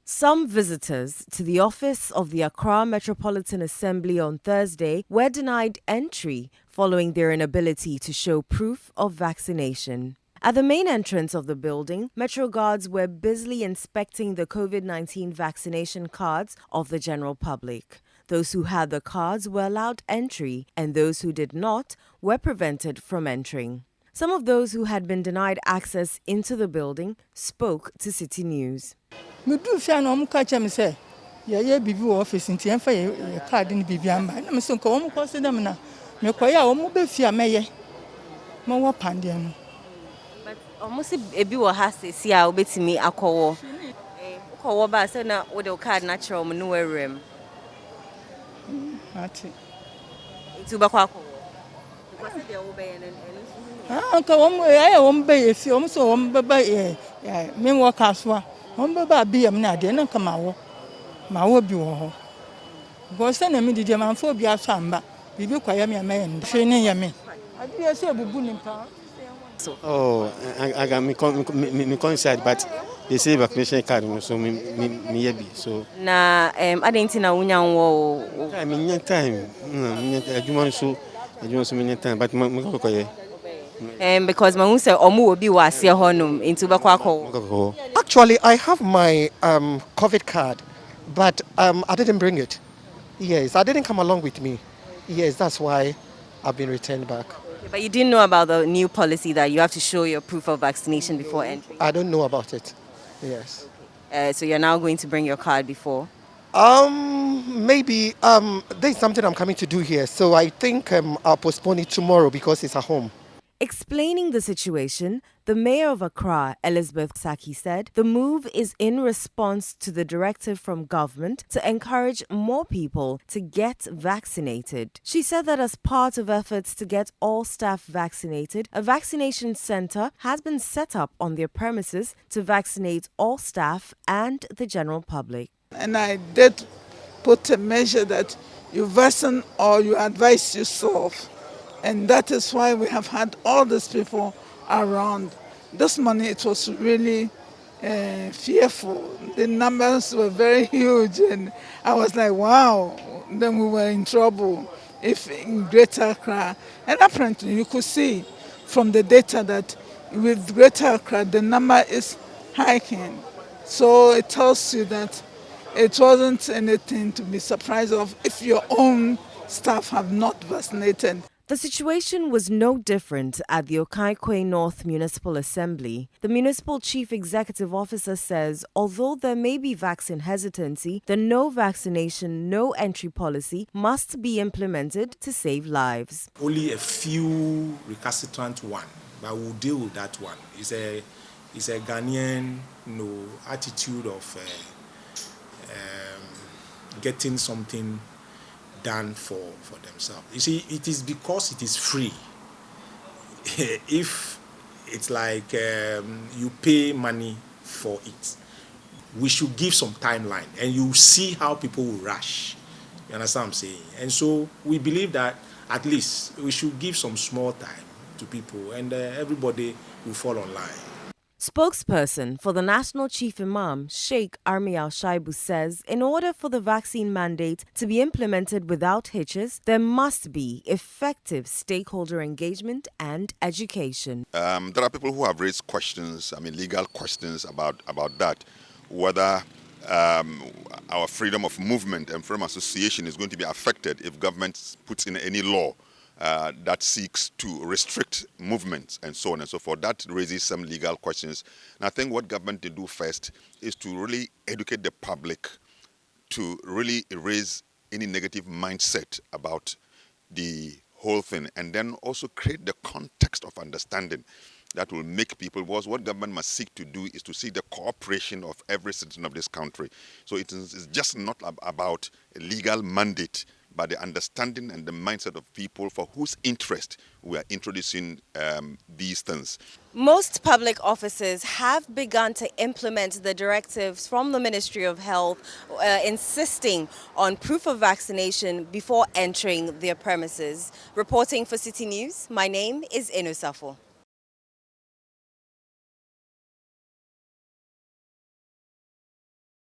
Some visitors to the office of the Accra Metropolitan Assembly on Thursday were denied entry following their inability to show proof of vaccination. At the main entrance of the building, Metro Guards were busily inspecting the COVID-19 vaccination cards of the general public. Those who had the cards were allowed entry, and those who did not were prevented from entering. Some of those who had been denied access into the building spoke to City News. Me do fia na omu ka che me say ye bibi wo office nti enfa ye card ni bibi amba na me so nka omu ko se dem na me koya omu be fia meye mo wo pande no But almost ebi wo ha se si a obetimi akowo ukowo ba se na wo de card na kire omu no werem ati itu ba kwa akowo because de wo be yen nka omu ya omu be ye fia omu so omu be ba me wo ka so a omu be ba bi am na de na nka ma wo bi wo ho go se na me didi ma fo bi aso amba bibi kwaya me ameye ndwe ne ye me adi ye se bubu ni pa. Oh, I got me coincide, but they say vaccination card, so me so. Na I didn't know unya wo. I mean, time. I so many time, but me because my say omu obi wa ase honum into ba kwa ko. Actually, I have my COVID card, but I didn't bring it. Yes, I didn't come along with me. Yes, that's why I've been returned back. But you didn't know about the new policy that you have to show your proof of vaccination before entry? I don't know about it. Yes. So you're now going to bring your card before? Maybe there's something I'm coming to do here, so I think I'll postpone it tomorrow because it's at home. Explaining the situation, the mayor of Accra, Elizabeth Saki, said the move is in response to the directive from government to encourage more people to get vaccinated. She said that as part of efforts to get all staff vaccinated, a vaccination center has been set up on their premises to vaccinate all staff and the general public. And I did put a measure that you vaccinate or you advise yourself. And that is why we have had all these people around. This morning it was really fearful. The numbers were very huge and I was like, wow, then we were in trouble if in Greater Accra. And apparently you could see from the data that with Greater Accra the number is hiking. So it tells you that it wasn't anything to be surprised of if your own staff have not vaccinated. The situation was no different at the Okaikwe North Municipal Assembly. The Municipal Chief Executive Officer says although there may be vaccine hesitancy, the no vaccination, no entry policy must be implemented to save lives. Only a few recalcitrant one, but we'll deal with that one. It's a Ghanaian attitude of getting something done for themselves. You see, it is because it is free. If it's like you pay money for it, we should give some timeline and you see how people will rush. You understand what I'm saying? And so we believe that at least we should give some small time to people and everybody will fall online. Spokesperson for the National Chief Imam, Sheik Al-Shaibu, says in order for the vaccine mandate to be implemented without hitches, there must be effective stakeholder engagement and education. There are people who have raised questions, legal questions about that, whether our freedom of movement and freedom of association is going to be affected if government puts in any law that seeks to restrict movements and so on and so forth. That raises some legal questions. And I think what government will do first is to really educate the public to really erase any negative mindset about the whole thing and then also create the context of understanding that will make people, because what government must seek to do is to seek the cooperation of every citizen of this country. So it's just not about a legal mandate, but the understanding and the mindset of people for whose interest we are introducing these things. Most public offices have begun to implement the directives from the Ministry of Health, insisting on proof of vaccination before entering their premises. Reporting for City News, my name is Inusafo.